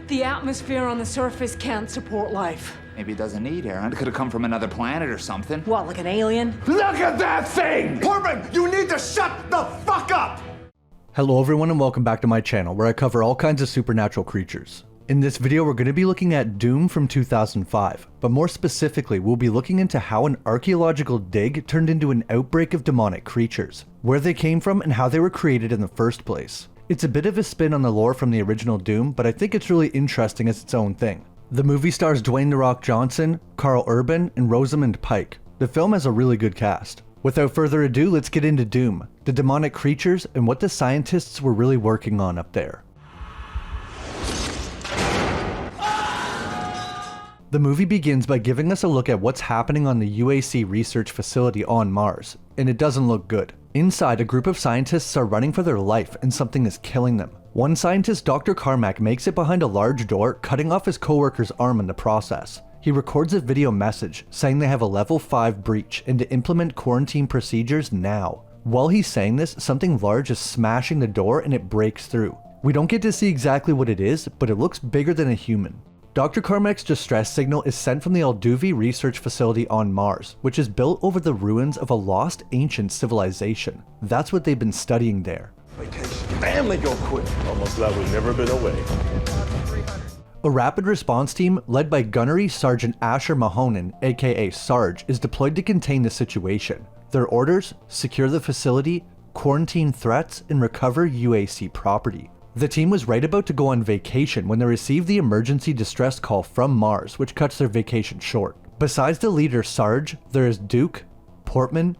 The atmosphere on the surface can't support life. Maybe it doesn't need air. It could have come from another planet or something. What, like an alien? Look at that thing! Portman, you need to shut the fuck up! Hello everyone and welcome back to my channel where I cover all kinds of supernatural creatures. In this video we're going to be looking at Doom from 2005, but more specifically we'll be looking into how an archaeological dig turned into an outbreak of demonic creatures, where they came from and how they were created in the first place. It's a bit of a spin on the lore from the original Doom, but I think it's really interesting as its own thing. The movie stars Dwayne "The Rock" Johnson, Carl Urban, and Rosamund Pike. The film has a really good cast. Without further ado, let's get into Doom, the demonic creatures, and what the scientists were really working on up there. The movie begins by giving us a look at what's happening on the UAC research facility on Mars, and it doesn't look good. Inside, a group of scientists are running for their life and something is killing them. One scientist, Dr. Carmack, makes it behind a large door, cutting off his coworker's arm in the process. He records a video message saying they have a level 5 breach and to implement quarantine procedures now. While he's saying this, something large is smashing the door and it breaks through. We don't get to see exactly what it is, but it looks bigger than a human. Dr. Carmack's distress signal is sent from the Alduvi research facility on Mars, which is built over the ruins of a lost ancient civilization. That's what they've been studying there. Family go quick. Almost like we've never been away. A rapid response team led by Gunnery Sergeant Asher Mahonen, aka Sarge, is deployed to contain the situation. Their orders: secure the facility, quarantine threats, and recover UAC property. The team was right about to go on vacation when they received the emergency distress call from Mars, which cuts their vacation short. Besides the leader Sarge, there is Duke, Portman,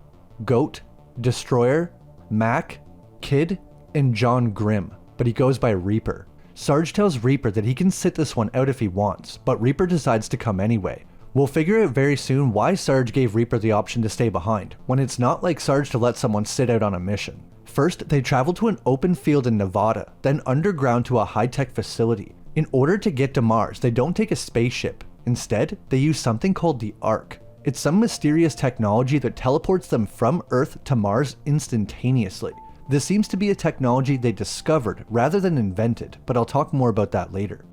Goat, Destroyer, Mac, Kid, and John Grimm, but he goes by Reaper. Sarge tells Reaper that he can sit this one out if he wants, but Reaper decides to come anyway. We'll figure out very soon why Sarge gave Reaper the option to stay behind, when it's not like Sarge to let someone sit out on a mission. First, they travel to an open field in Nevada, then underground to a high-tech facility. In order to get to Mars, they don't take a spaceship. Instead, they use something called the Ark. It's some mysterious technology that teleports them from Earth to Mars instantaneously. This seems to be a technology they discovered rather than invented, but I'll talk more about that later.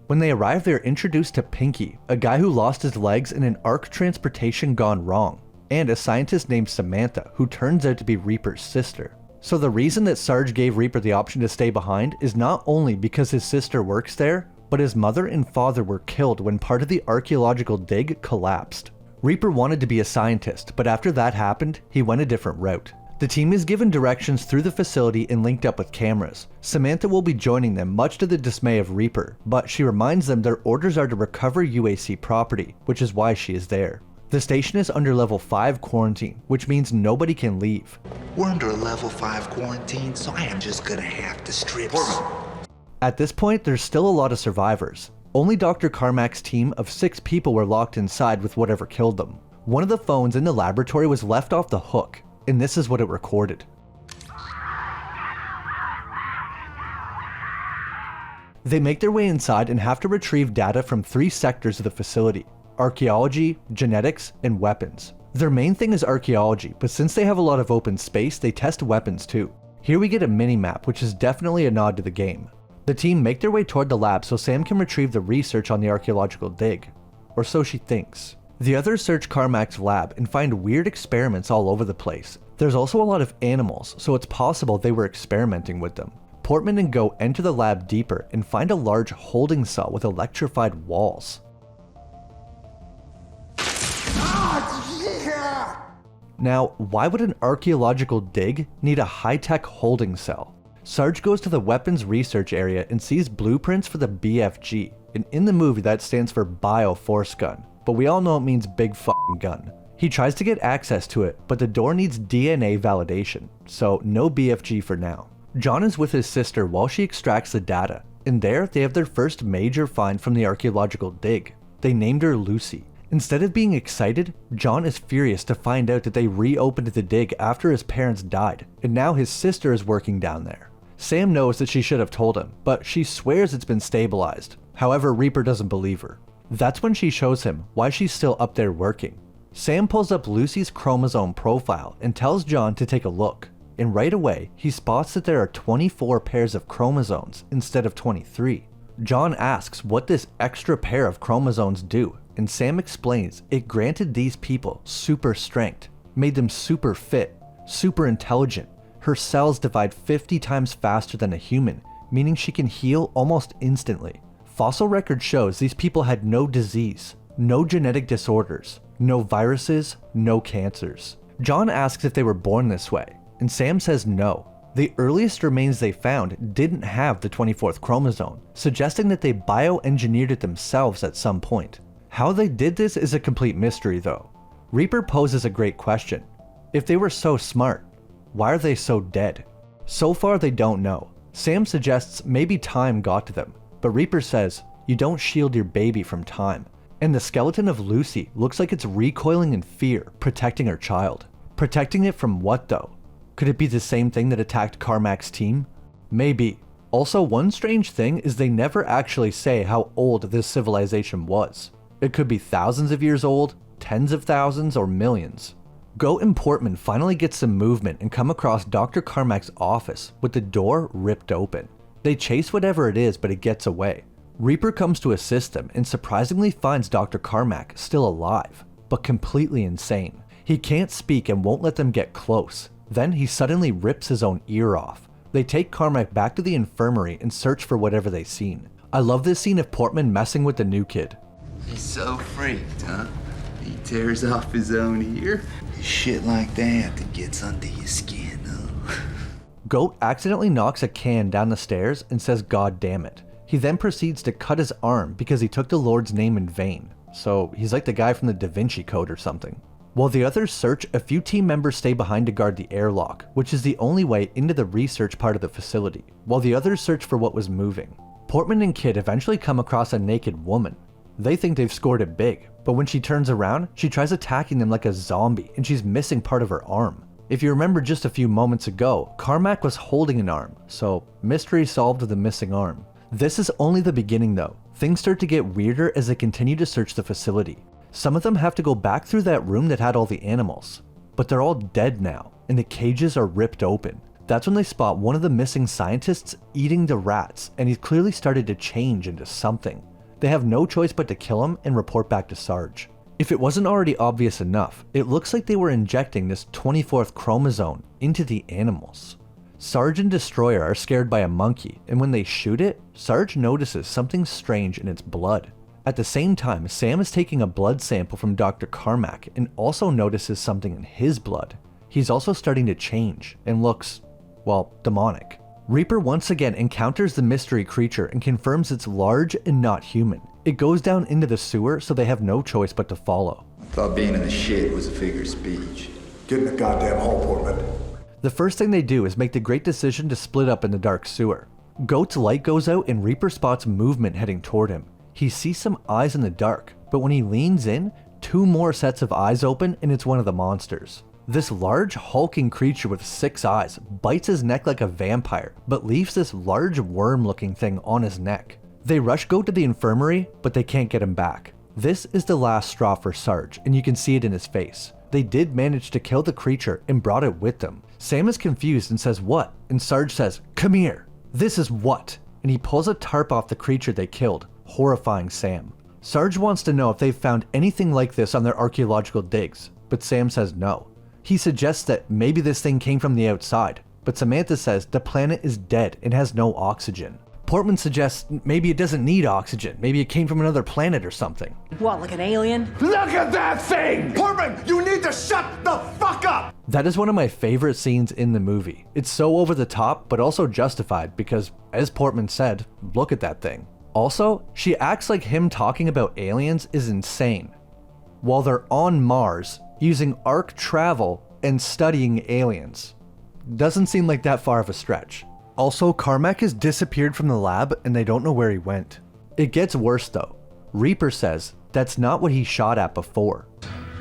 When they arrive, they're introduced to Pinky, a guy who lost his legs in an Ark transportation gone wrong, and a scientist named Samantha, who turns out to be Reaper's sister. So the reason that Sarge gave Reaper the option to stay behind is not only because his sister works there, but his mother and father were killed when part of the archaeological dig collapsed. Reaper wanted to be a scientist, but after that happened, he went a different route. The team is given directions through the facility and linked up with cameras. Samantha will be joining them, much to the dismay of Reaper, but she reminds them their orders are to recover UAC property, which is why she is there. The station is under level 5 quarantine, which means nobody can leave. We're under a level 5 quarantine, so I am just gonna have to strip. At this point, there's still a lot of survivors. Only Dr. Carmack's team of 6 people were locked inside with whatever killed them. One of the phones in the laboratory was left off the hook, and this is what it recorded. They make their way inside and have to retrieve data from 3 sectors of the facility: archaeology, genetics, and weapons. Their main thing is archaeology, but since they have a lot of open space, they test weapons too. Here we get a mini-map, which is definitely a nod to the game. The team make their way toward the lab so Sam can retrieve the research on the archaeological dig. Or so she thinks. The others search Carmack's lab and find weird experiments all over the place. There's also a lot of animals, so it's possible they were experimenting with them. Portman and Goat enter the lab deeper and find a large holding cell with electrified walls. Now, why would an archaeological dig need a high-tech holding cell? Sarge goes to the weapons research area and sees blueprints for the BFG, and in the movie that stands for Bioforce Gun, but we all know it means big f***ing gun. He tries to get access to it, but the door needs DNA validation, so no BFG for now. John is with his sister while she extracts the data, and there they have their first major find from the archaeological dig. They named her Lucy. Instead of being excited, John is furious to find out that they reopened the dig after his parents died, and now his sister is working down there. Sam knows that she should have told him, but she swears it's been stabilized. However, Reaper doesn't believe her. That's when she shows him why she's still up there working. Sam pulls up Lucy's chromosome profile and tells John to take a look. and right away, he spots that there are 24 pairs of chromosomes instead of 23. John asks what this extra pair of chromosomes do, and Sam explains it granted these people super strength, made them super fit, super intelligent. Her cells divide 50 times faster than a human, meaning she can heal almost instantly. Fossil record shows these people had no disease, no genetic disorders, no viruses, no cancers. John asks if they were born this way, and Sam says no. The earliest remains they found didn't have the 24th chromosome, suggesting that they bioengineered it themselves at some point. How they did this is a complete mystery though. Reaper poses a great question. If they were so smart, why are they so dead? So far they don't know. Sam suggests maybe time got to them, but Reaper says, you don't shield your baby from time. And the skeleton of Lucy looks like it's recoiling in fear, protecting her child. Protecting it from what though? Could it be the same thing that attacked Carmack's team? Maybe. Also, one strange thing is they never actually say how old this civilization was. It could be thousands of years old, tens of thousands, or millions. Goat and Portman finally get some movement and come across Dr. Carmack's office with the door ripped open. They chase whatever it is, but it gets away. Reaper comes to assist them and surprisingly finds Dr. Carmack still alive, but completely insane. He can't speak and won't let them get close. Then he suddenly rips his own ear off. They take Carmack back to the infirmary and search for whatever they've seen. I love this scene of Portman messing with the new kid. He's so freaked, huh? He tears off his own ear. Shit like that gets under your skin, though. Goat accidentally knocks a can down the stairs and says God damn it. He then proceeds to cut his arm because he took the Lord's name in vain. So he's like the guy from the Da Vinci Code or something. While the others search, a few team members stay behind to guard the airlock, which is the only way into the research part of the facility, while the others search for what was moving. Portman and Kid eventually come across a naked woman. They think they've scored it big, but when she turns around, she tries attacking them like a zombie and she's missing part of her arm. If you remember just a few moments ago, Carmack was holding an arm, so mystery solved with the missing arm. This is only the beginning though. Things start to get weirder as they continue to search the facility. Some of them have to go back through that room that had all the animals, but they're all dead now, and the cages are ripped open. That's when they spot one of the missing scientists eating the rats, and he's clearly started to change into something. They have no choice but to kill him and report back to Sarge. If it wasn't already obvious enough, it looks like they were injecting this 24th chromosome into the animals. Sarge and Destroyer are scared by a monkey, and when they shoot it, Sarge notices something strange in its blood. At the same time, Sam is taking a blood sample from Dr. Carmack and also notices something in his blood. He's also starting to change and looks, well, demonic. Reaper once again encounters the mystery creature and confirms it's large and not human. It goes down into the sewer, so they have no choice but to follow. I thought being in the shit was a figure of speech. Get in the goddamn hole, Portman. The first thing they do is make the great decision to split up in the dark sewer. Goat's light goes out and Reaper spots movement heading toward him. He sees some eyes in the dark, but when he leans in, 2 more sets of eyes open and it's one of the monsters. This large hulking creature with 6 eyes bites his neck like a vampire, but leaves this large worm-looking thing on his neck. They rush Goat to the infirmary, but they can't get him back. This is the last straw for Sarge, and you can see it in his face. They did manage to kill the creature and brought it with them. Sam is confused and says what? And Sarge says, come here. This is what? And he pulls a tarp off the creature they killed, horrifying Sam. Sarge wants to know if they've found anything like this on their archaeological digs, but Sam says no. He suggests that maybe this thing came from the outside, but Samantha says the planet is dead and has no oxygen. Portman suggests maybe it doesn't need oxygen, maybe it came from another planet or something. What, like an alien? Look at that thing! Portman, you need to shut the fuck up! That is one of my favorite scenes in the movie. It's so over the top, but also justified because, as Portman said, look at that thing. Also, she acts like him talking about aliens is insane, while they're on Mars, using arc travel and studying aliens. Doesn't seem like that far of a stretch. Also, Carmack has disappeared from the lab and they don't know where he went. It gets worse though. Reaper says that's not what he shot at before.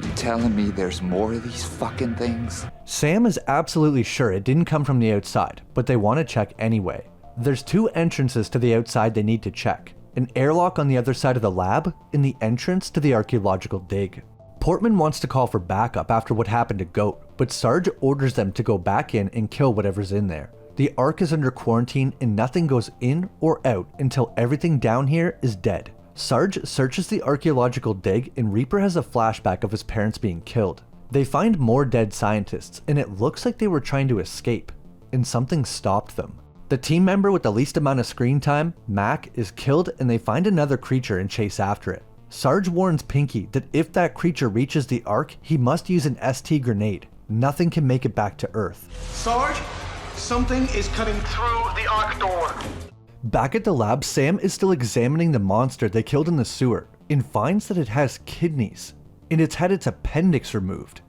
You telling me there's more of these fucking things? Sam is absolutely sure it didn't come from the outside, but they want to check anyway. There's 2 entrances to the outside they need to check. An airlock on the other side of the lab and the entrance to the archaeological dig. Portman wants to call for backup after what happened to Goat, but Sarge orders them to go back in and kill whatever's in there. The Ark is under quarantine and nothing goes in or out until everything down here is dead. Sarge searches the archaeological dig and Reaper has a flashback of his parents being killed. They find more dead scientists and it looks like they were trying to escape, and something stopped them. The team member with the least amount of screen time, Mac, is killed and they find another creature and chase after it. Sarge warns Pinky that if that creature reaches the Ark, he must use an ST grenade. Nothing can make it back to Earth. Sarge, something is cutting through the Ark door. Back at the lab, Sam is still examining the monster they killed in the sewer and finds that it has kidneys, and it's had its appendix removed.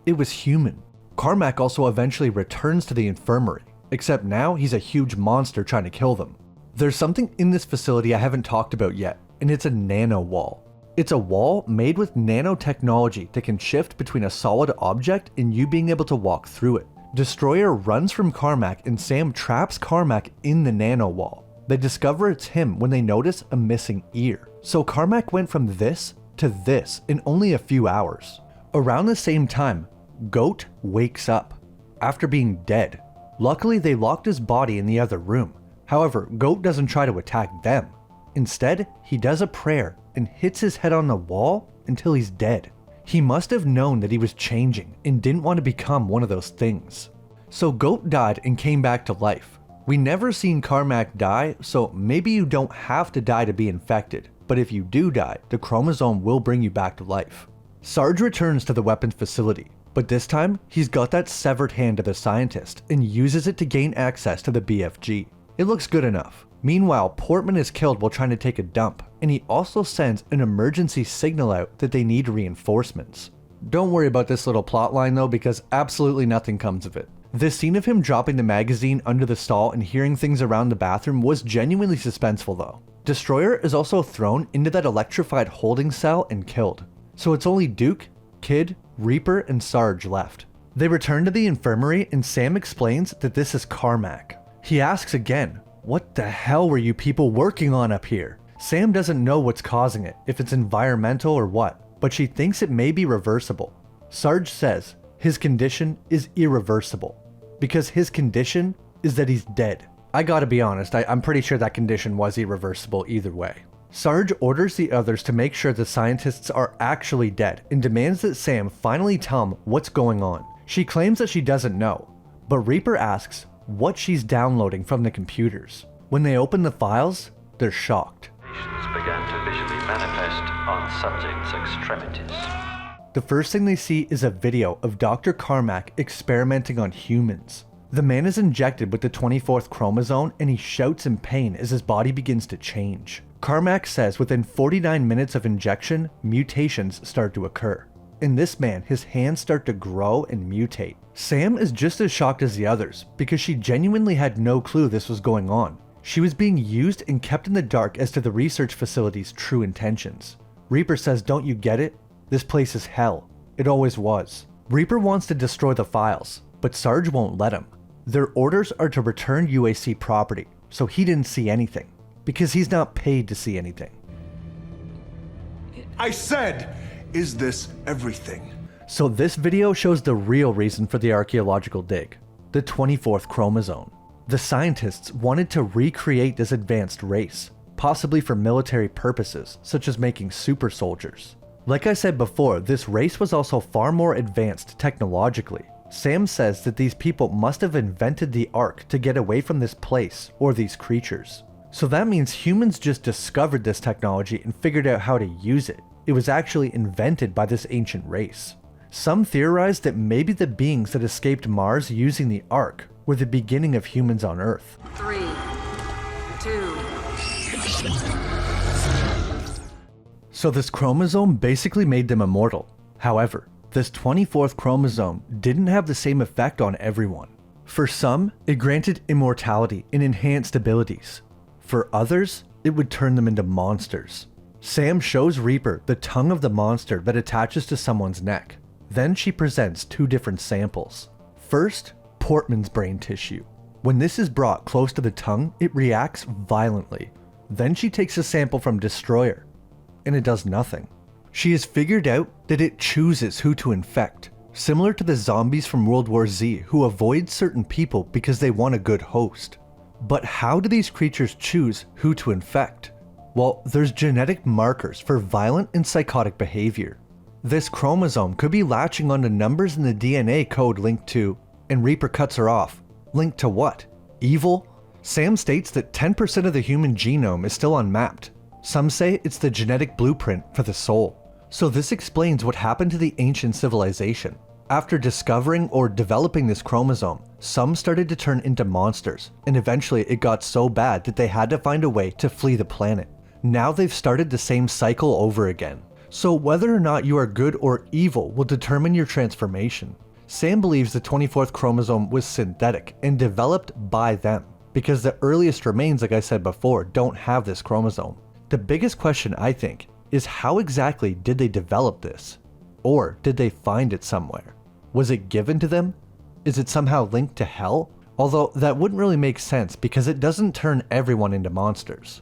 It was human. Carmack also eventually returns to the infirmary, except now he's a huge monster trying to kill them. There's something in this facility I haven't talked about yet, and it's a nano wall. It's a wall made with nanotechnology that can shift between a solid object and you being able to walk through it. Destroyer runs from Carmack and Sam traps Carmack in the nano wall. They discover it's him when they notice a missing ear. So Carmack went from this to this in only a few hours. Around the same time, Goat wakes up after being dead. Luckily, they locked his body in the other room. However, Goat doesn't try to attack them. Instead, he does a prayer and hits his head on the wall until he's dead. He must have known that he was changing and didn't want to become one of those things. So Goat died and came back to life. We never seen Carmack die, so maybe you don't have to die to be infected, but if you do die, the chromosome will bring you back to life. Sarge returns to the weapons facility, but this time he's got that severed hand of the scientist and uses it to gain access to the BFG. It looks good enough. Meanwhile, Portman is killed while trying to take a dump, and he also sends an emergency signal out that they need reinforcements. Don't worry about this little plotline though, because absolutely nothing comes of it. This scene of him dropping the magazine under the stall and hearing things around the bathroom was genuinely suspenseful though. Destroyer is also thrown into that electrified holding cell and killed. So it's only Duke, Kid, Reaper, and Sarge left. They return to the infirmary and Sam explains that this is Carmack. He asks again, "What the hell were you people working on up here?" Sam doesn't know what's causing it, if it's environmental or what, but she thinks it may be reversible. Sarge says his condition is irreversible, because his condition is that he's dead. I gotta be honest, I'm pretty sure that condition was irreversible either way. Sarge orders the others to make sure the scientists are actually dead and demands that Sam finally tell him what's going on. She claims that she doesn't know, but Reaper asks what she's downloading from the computers. When they open the files, they're shocked. Patients began to visually manifest on subjects' extremities. The first thing they see is a video of Dr. Carmack experimenting on humans. The man is injected with the 24th chromosome and he shouts in pain as his body begins to change. Carmack says within 49 minutes of injection, mutations start to occur. In this man, his hands start to grow and mutate. Sam is just as shocked as the others because she genuinely had no clue this was going on. She was being used and kept in the dark as to the research facility's true intentions. Reaper says, "Don't you get it? This place is hell. It always was." Reaper wants to destroy the files, but Sarge won't let him. Their orders are to return UAC property, so he didn't see anything, because he's not paid to see anything. I said, is this everything? So this video shows the real reason for the archaeological dig, the 24th chromosome. The scientists wanted to recreate this advanced race, possibly for military purposes, such as making super soldiers. Like I said before, this race was also far more advanced technologically. Sam says that these people must have invented the Ark to get away from this place or these creatures. So that means humans just discovered this technology and figured out how to use it. It was actually invented by this ancient race. Some theorize that maybe the beings that escaped Mars using the Ark were the beginning of humans on Earth. 3, 2. So this chromosome basically made them immortal. However, this 24th chromosome didn't have the same effect on everyone. For some, it granted immortality and enhanced abilities. For others, it would turn them into monsters. Sam shows Reaper the tongue of the monster that attaches to someone's neck. Then she presents two different samples. First, Portman's brain tissue. When this is brought close to the tongue, it reacts violently. Then she takes a sample from Destroyer, and it does nothing. She has figured out that it chooses who to infect, similar to the zombies from World War Z who avoid certain people because they want a good host. But how do these creatures choose who to infect? Well, there's genetic markers for violent and psychotic behavior. This chromosome could be latching onto numbers in the DNA code linked to, and Reaper cuts her off. Linked to what? Evil? Sam states that 10% of the human genome is still unmapped. Some say it's the genetic blueprint for the soul. So this explains what happened to the ancient civilization. After discovering or developing this chromosome, some started to turn into monsters, and eventually it got so bad that they had to find a way to flee the planet. Now they've started the same cycle over again. So whether or not you are good or evil will determine your transformation. Sam believes the 24th chromosome was synthetic and developed by them, because the earliest remains, like I said before, don't have this chromosome. The biggest question, I think, is how exactly did they develop this? Or did they find it somewhere? Was it given to them? Is it somehow linked to hell? Although that wouldn't really make sense because it doesn't turn everyone into monsters.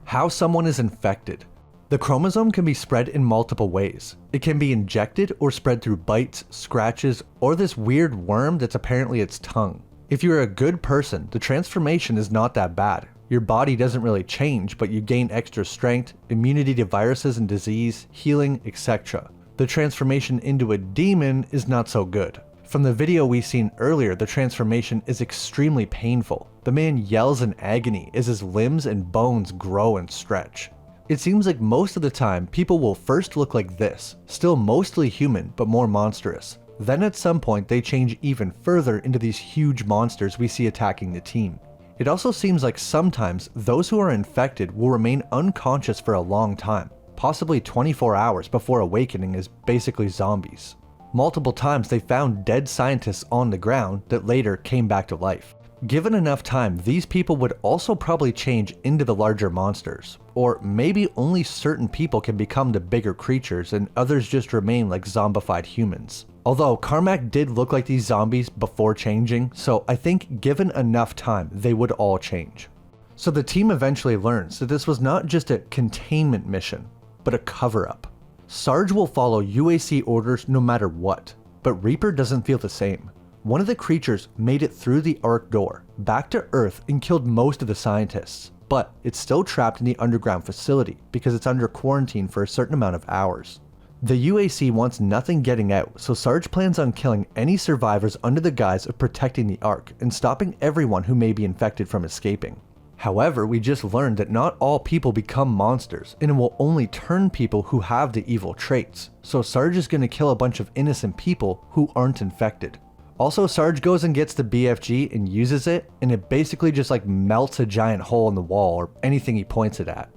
How someone is infected. The chromosome can be spread in multiple ways. It can be injected or spread through bites, scratches, or this weird worm that's apparently its tongue. If you're a good person, the transformation is not that bad. Your body doesn't really change, but you gain extra strength, immunity to viruses and disease, healing, etc. The transformation into a demon is not so good. From the video we seen earlier, the transformation is extremely painful. The man yells in agony as his limbs and bones grow and stretch. It seems like most of the time, people will first look like this, still mostly human but more monstrous. Then at some point they change even further into these huge monsters we see attacking the team. It also seems like sometimes those who are infected will remain unconscious for a long time, possibly 24 hours before awakening as basically zombies. Multiple times they found dead scientists on the ground that later came back to life. Given enough time, these people would also probably change into the larger monsters. Or maybe only certain people can become the bigger creatures and others just remain like zombified humans. Although Carmack did look like these zombies before changing, so I think given enough time, they would all change. So the team eventually learns that this was not just a containment mission, but a cover-up. Sarge will follow UAC orders no matter what, but Reaper doesn't feel the same. One of the creatures made it through the Ark door, back to Earth, and killed most of the scientists, but it's still trapped in the underground facility because it's under quarantine for a certain amount of hours. The UAC wants nothing getting out, so Sarge plans on killing any survivors under the guise of protecting the Ark and stopping everyone who may be infected from escaping. However, we just learned that not all people become monsters, and it will only turn people who have the evil traits, so Sarge is going to kill a bunch of innocent people who aren't infected. Also, Sarge goes and gets the BFG and uses it, and it basically just like melts a giant hole in the wall or anything he points it at.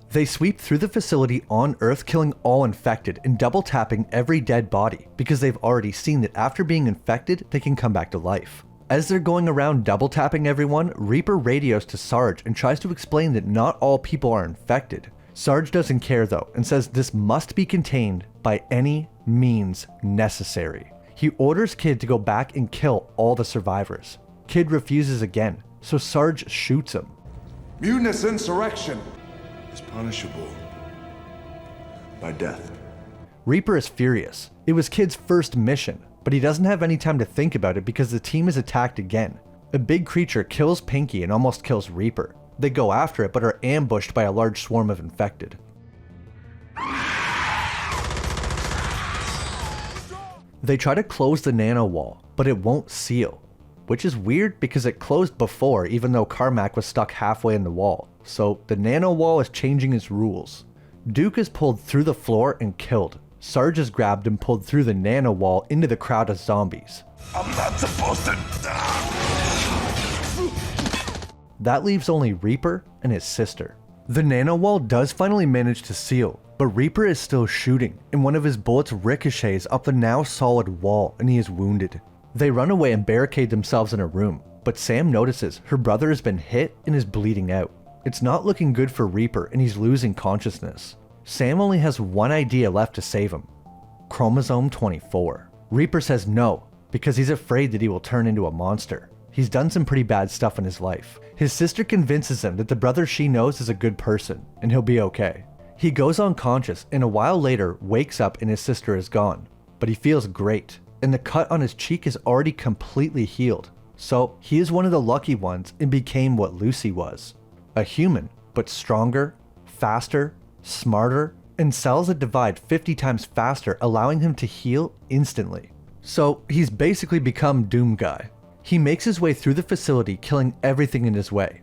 They sweep through the facility on Earth, killing all infected and double tapping every dead body because they've already seen that after being infected, they can come back to life. As they're going around double tapping everyone, Reaper radios to Sarge and tries to explain that not all people are infected. Sarge doesn't care though and says this must be contained by any means necessary. He orders Kid to go back and kill all the survivors. Kid refuses again, so Sarge shoots him. Mutinous insurrection is punishable by death. Reaper is furious. It was Kid's first mission, but he doesn't have any time to think about it because the team is attacked again. A big creature kills Pinky and almost kills Reaper. They go after it but are ambushed by a large swarm of infected. They try to close the nano wall, but it won't seal, which is weird because it closed before even though Carmack was stuck halfway in the wall, so the nano wall is changing its rules. Duke is pulled through the floor and killed. Sarge is grabbed and pulled through the nano wall into the crowd of zombies. I'm not supposed to die. That leaves only Reaper and his sister. The nano wall does finally manage to seal, but Reaper is still shooting, and one of his bullets ricochets up the now solid wall and he is wounded. They run away and barricade themselves in a room, but Sam notices her brother has been hit and is bleeding out. It's not looking good for Reaper and he's losing consciousness. Sam only has one idea left to save him: chromosome 24. Reaper says no, because he's afraid that he will turn into a monster. He's done some pretty bad stuff in his life. His sister convinces him that the brother she knows is a good person, and he'll be okay. He goes unconscious and a while later wakes up and his sister is gone. But he feels great, and the cut on his cheek is already completely healed. So he is one of the lucky ones and became what Lucy was. A human, but stronger, faster, smarter, and cells that divide 50 times faster, allowing him to heal instantly. So he's basically become Doom Guy. He makes his way through the facility, killing everything in his way.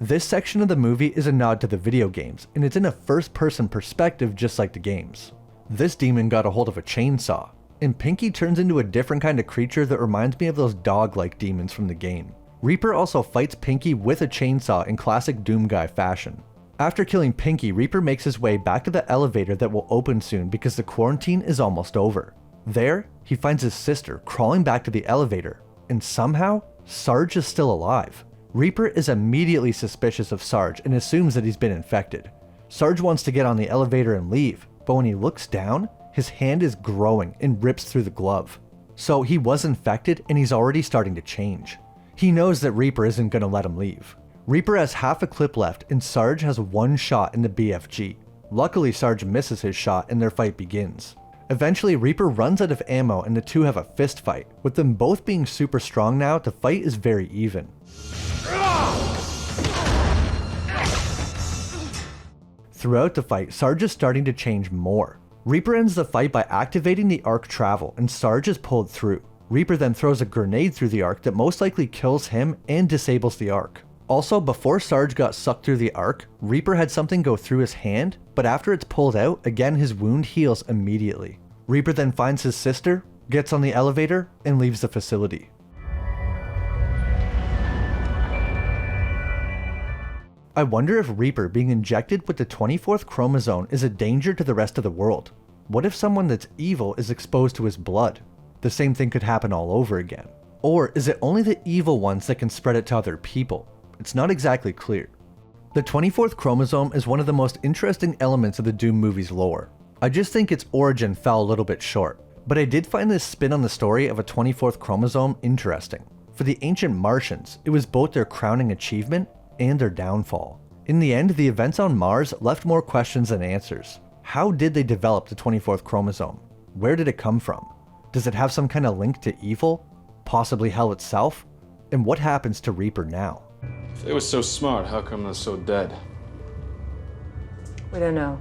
This section of the movie is a nod to the video games, and it's in a first-person perspective just like the games. This demon got a hold of a chainsaw, and Pinky turns into a different kind of creature that reminds me of those dog-like demons from the game. Reaper also fights Pinky with a chainsaw in classic Doom Guy fashion. After killing Pinky, Reaper makes his way back to the elevator that will open soon because the quarantine is almost over. There, he finds his sister crawling back to the elevator, and somehow, Sarge is still alive. Reaper is immediately suspicious of Sarge and assumes that he's been infected. Sarge wants to get on the elevator and leave, but when he looks down, his hand is growing and rips through the glove. So he was infected and he's already starting to change. He knows that Reaper isn't going to let him leave. Reaper has half a clip left and Sarge has one shot in the BFG. Luckily, Sarge misses his shot and their fight begins. Eventually, Reaper runs out of ammo and the two have a fist fight. With them both being super strong now, the fight is very even. Throughout the fight, Sarge is starting to change more. Reaper ends the fight by activating the arc travel and Sarge is pulled through. Reaper then throws a grenade through the arc that most likely kills him and disables the arc. Also, before Sarge got sucked through the arc, Reaper had something go through his hand, but after it's pulled out, again his wound heals immediately. Reaper then finds his sister, gets on the elevator, and leaves the facility. I wonder if Reaper being injected with the 24th chromosome is a danger to the rest of the world. What if someone that's evil is exposed to his blood? The same thing could happen all over again. Or is it only the evil ones that can spread it to other people? It's not exactly clear. The 24th chromosome is one of the most interesting elements of the Doom movie's lore. I just think its origin fell a little bit short, but I did find this spin on the story of a 24th chromosome interesting. For the ancient Martians, it was both their crowning achievement and their downfall. In the end, the events on Mars left more questions than answers. How did they develop the 24th chromosome? Where did it come from? Does it have some kind of link to evil? Possibly hell itself? And what happens to Reaper now? If they were so smart, how come they're so dead? We don't know.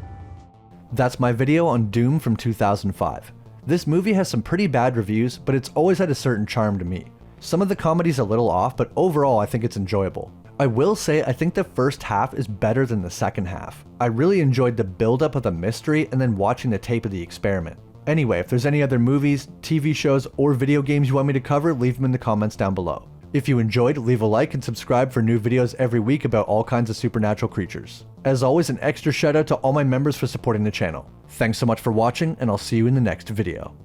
That's my video on Doom from 2005. This movie has some pretty bad reviews, but it's always had a certain charm to me. Some of the comedy's a little off, but overall I think it's enjoyable. I will say I think the first half is better than the second half. I really enjoyed the build-up of the mystery and then watching the tape of the experiment. Anyway, if there's any other movies, TV shows, or video games you want me to cover, leave them in the comments down below. If you enjoyed, leave a like and subscribe for new videos every week about all kinds of supernatural creatures. As always, an extra shout out to all my members for supporting the channel. Thanks so much for watching, and I'll see you in the next video.